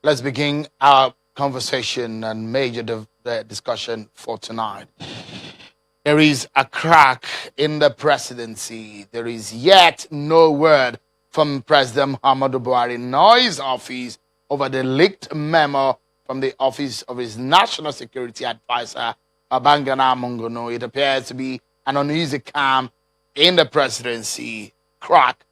Let's begin our conversation and major discussion for tonight. There is a crack in the presidency. There is yet no word from President Muhammadu Buhari nor his office over the leaked memo from the office of his national security advisor, Babangida Mongono. It appears to be an uneasy calm in the presidency. Crack,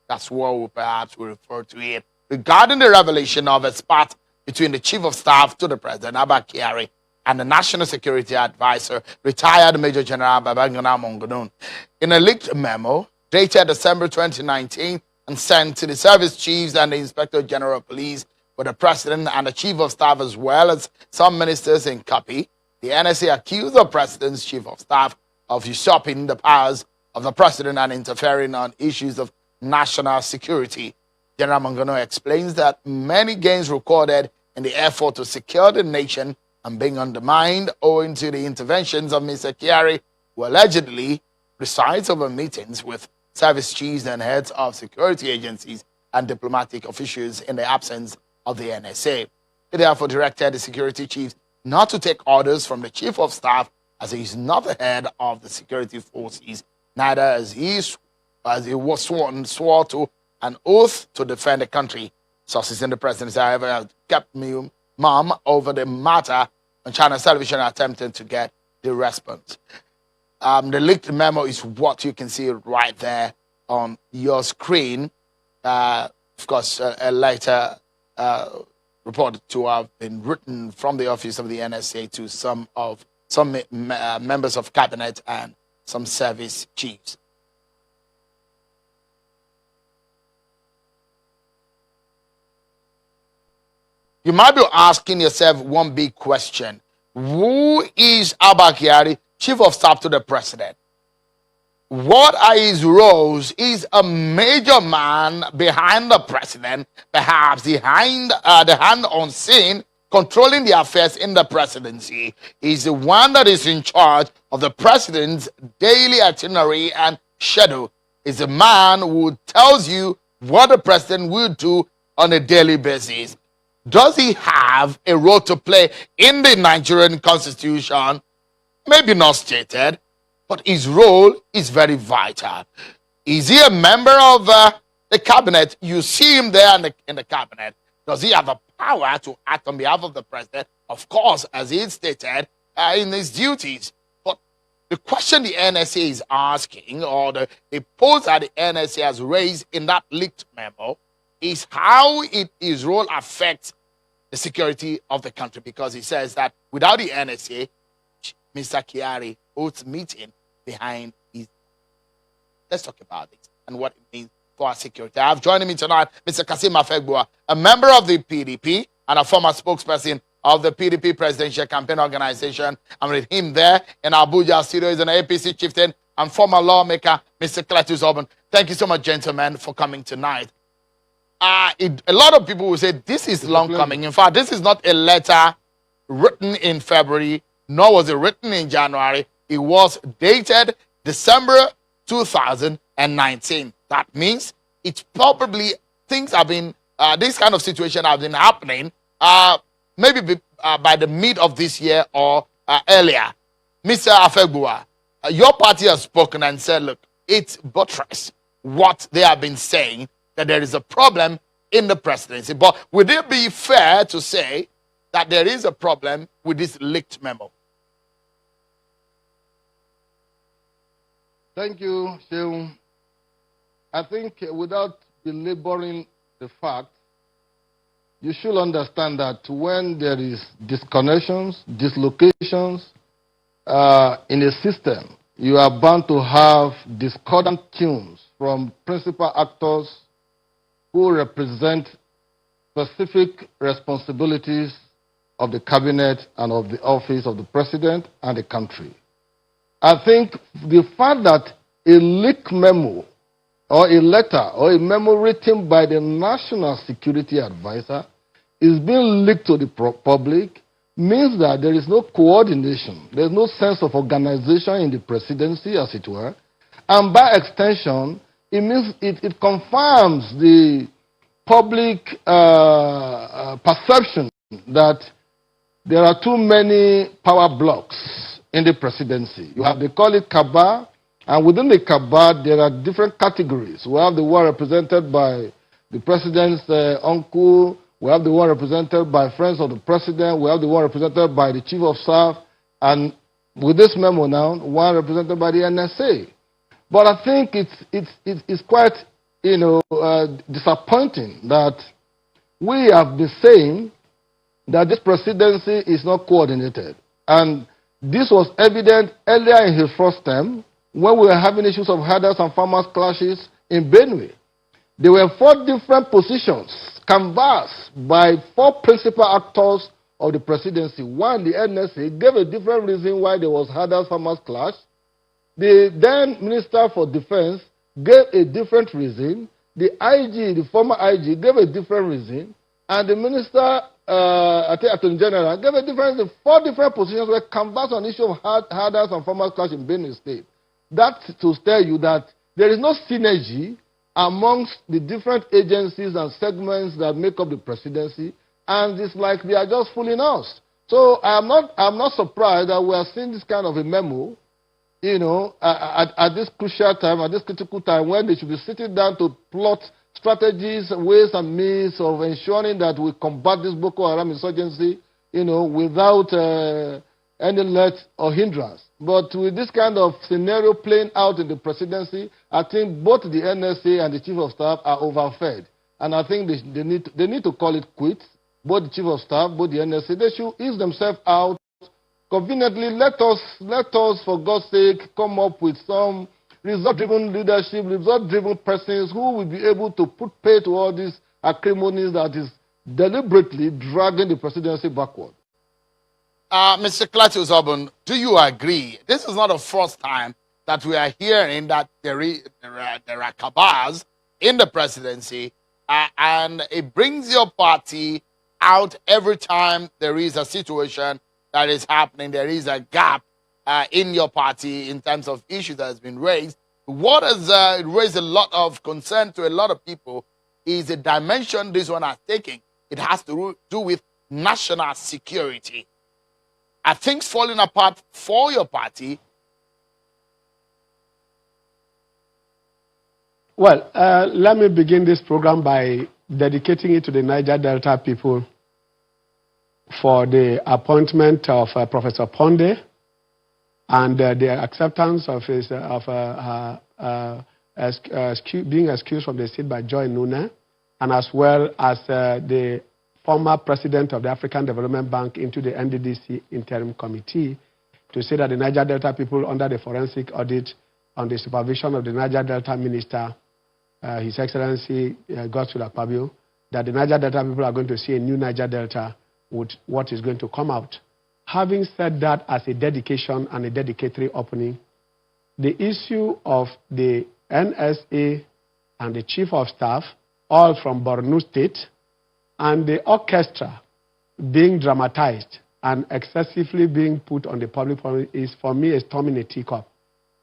that's what we perhaps will refer to it, regarding the revelation of a spat between the Chief of Staff to the President, Abba Kyari, and the National Security Advisor, retired Major General Babangida Mongono. In a leaked memo dated December 2019 and sent to the service chiefs and the Inspector General of Police, with the President and the Chief of Staff as well as some ministers in copy, the NSA accused the President's Chief of Staff of usurping the powers of the President and interfering on issues of national security. General Mongono explains that many gains recorded in the effort to secure the nation and being undermined owing to the interventions of Mr. Kyari, who allegedly presides over meetings with service chiefs and heads of security agencies and diplomatic officials in the absence of the NSA. He therefore directed the security chiefs not to take orders from the Chief of Staff, as he is not the head of the security forces, neither as he was swore to an oath to defend the country. Sources in the presidency, however, have kept mum over the matter on China's television, attempting to get the response. The leaked memo is what you can see right there on your screen. Of course, a later report to have been written from the office of the NSA to some members of cabinet and some service chiefs. You might be asking yourself one big question. Who is Abba Kyari, Chief of Staff to the President? What are his roles? He's a major man behind the President, perhaps behind the hand on scene, controlling the affairs in the presidency. He's the one that is in charge of the President's daily itinerary and schedule. He's a man who tells you what the President will do on a daily basis. Does he have a role to play in the Nigerian constitution? Maybe not stated, but his role is very vital. Is he a member of the cabinet? You see him there in the cabinet. Does he have the power to act on behalf of the President? Of course, as he stated in his duties. But the question the NSA is asking, or the pose that the NSA has raised in that leaked memo, is how his role affects the security of the country, because he says that without the NSA, Mr. Kyari holds meeting behind his. Let's talk about it and what it means for our security. I have joining me tonight Mr. Kasim Afegbua, a member of the PDP and a former spokesperson of the PDP Presidential Campaign Organization. I'm with him there in Abuja studio. He's an APC chieftain and former lawmaker, Mr. Cletus Auburn. Thank you so much, gentlemen, for coming tonight. A lot of people will say this is long coming. In fact, this is not a letter written in February, nor was it written in January. It was dated December 2019. That means it's probably things have been, this kind of situation have been happening maybe by the mid of this year or earlier. Mr. Afegbua, your party has spoken and said, look, it's buttress what they have been saying, that there is a problem in the presidency. But would it be fair to say that there is a problem with this leaked memo? Thank you, Sheung. I think without belaboring the fact, you should understand that when there is disconnections, dislocations in a system, you are bound to have discordant tunes from principal actors who represent specific responsibilities of the cabinet and of the office of the president and the country. I think the fact that a leaked memo or a letter or a memo written by the National Security Advisor is being leaked to the public means that there is no coordination, there is no sense of organization in the presidency, as it were, and by extension, it means it confirms the public perception that there are too many power blocks in the presidency. They call it cabal, and within the cabal, there are different categories. We have the one represented by the president's uncle. We have the one represented by friends of the president. We have the one represented by the chief of staff. And with this memo now, one represented by the NSA. But I think it's quite, disappointing that we have been saying that this presidency is not coordinated. And this was evident earlier in his first term when we were having issues of herders and farmers clashes in Benue. There were 4 different positions canvassed by 4 principal actors of the presidency. One, the NSA, gave a different reason why there was herders farmers clash. The then Minister for Defense gave a different reason. The IG, the former IG, gave a different reason. And the Minister, Attorney General, gave a different reason. 4 different positions were canvassed on the issue of herders and farmers clash in Benue State. That's to tell you that there is no synergy amongst the different agencies and segments that make up the presidency, and it's like they are just fooling us. So I'm not surprised that we are seeing this kind of a memo, at this crucial time, at this critical time, when they should be sitting down to plot strategies, ways and means of ensuring that we combat this Boko Haram insurgency, without any let or hindrance. But with this kind of scenario playing out in the presidency, I think both the NSA and the Chief of Staff are overfed. And I think they need to call it quits. Both the Chief of Staff, both the NSA, they should ease themselves out. Conveniently, let us, for God's sake, come up with some result-driven leadership, result-driven persons who will be able to put pay to all these acrimonies that is deliberately dragging the presidency backward. Mr. Clatius Obun, do you agree? This is not the first time that we are hearing that there are cabals in the presidency, and it brings your party out every time there is a situation that is happening. There is a gap in your party in terms of issues that has been raised. What has raised a lot of concern to a lot of people is the dimension this one has taken. It has to do with national security. Are things falling apart for your party? Well, let me begin this program by dedicating it to the Niger Delta people for the appointment of Professor Ponde and the acceptance of his being excused from the seat by Joy Nuna, and as well as the former president of the African Development Bank into the NDDC interim committee to say that the Niger Delta people, under the forensic audit on the supervision of the Niger Delta minister, His Excellency Godswill Akpabio, that the Niger Delta people are going to see a new Niger Delta with what is going to come out. Having said that as a dedication and a dedicatory opening, the issue of the NSA and the Chief of Staff, all from Borno State, and the orchestra being dramatized and excessively being put on the public is, for me, a storm in a teacup.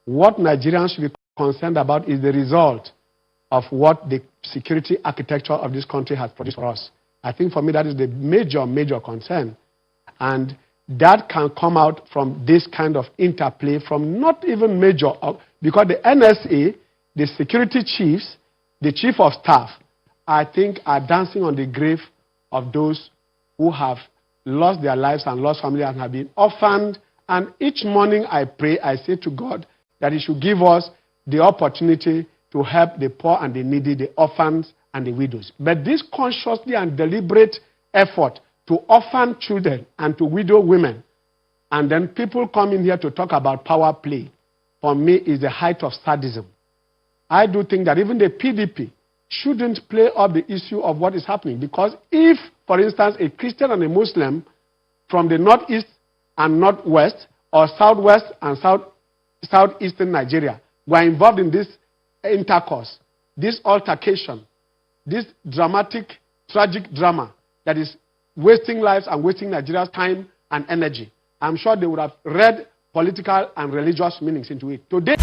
What Nigerians should be concerned about is the result of what the security architecture of this country has produced for us. I think for me that is the major concern. And that can come out from this kind of interplay from not even major, because the NSA, the security chiefs, the Chief of Staff, I think are dancing on the grave of those who have lost their lives and lost family and have been orphaned. And each morning I pray, I say to God that He should give us the opportunity to help the poor and the needy, the orphans and the widows. But this consciously and deliberate effort to orphan children and to widow women, and then people come in here to talk about power play, for me is the height of sadism. I do think that even the PDP shouldn't play up the issue of what is happening. Because if, for instance, a Christian and a Muslim from the northeast and northwest, or southwest and southeastern Nigeria were involved in this intercourse, this altercation, this dramatic, tragic drama that is wasting lives and wasting Nigeria's time and energy, I'm sure they would have read political and religious meanings into it. Today,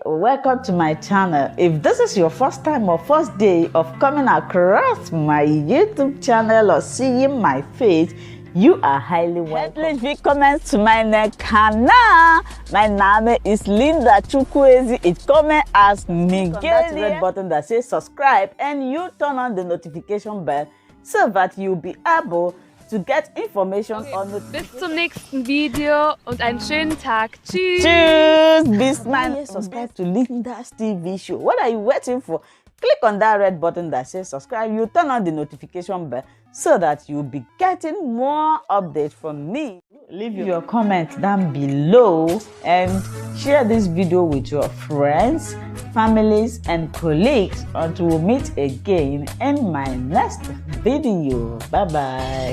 welcome to my channel. If this is your first time or first day of coming across my YouTube channel or seeing my face, you are highly welcome. Herzlich willkommen zu meinem Kanal. My name is Linda Chukwuezi. It comes as Miguel. That red button that says subscribe and you turn on the notification bell so that you'll be able to get information on the. Bis zum nächsten Video und einen schönen Tag. Tschüss. Tschüss. Bis man subscribe to Linda's TV show. What are you waiting for? Click on that red button that says subscribe. You turn on the notification bell so that you'll be getting more updates from me. Leave your comments down below and share this video with your friends, families, and colleagues until we meet again in my next video. Bye bye.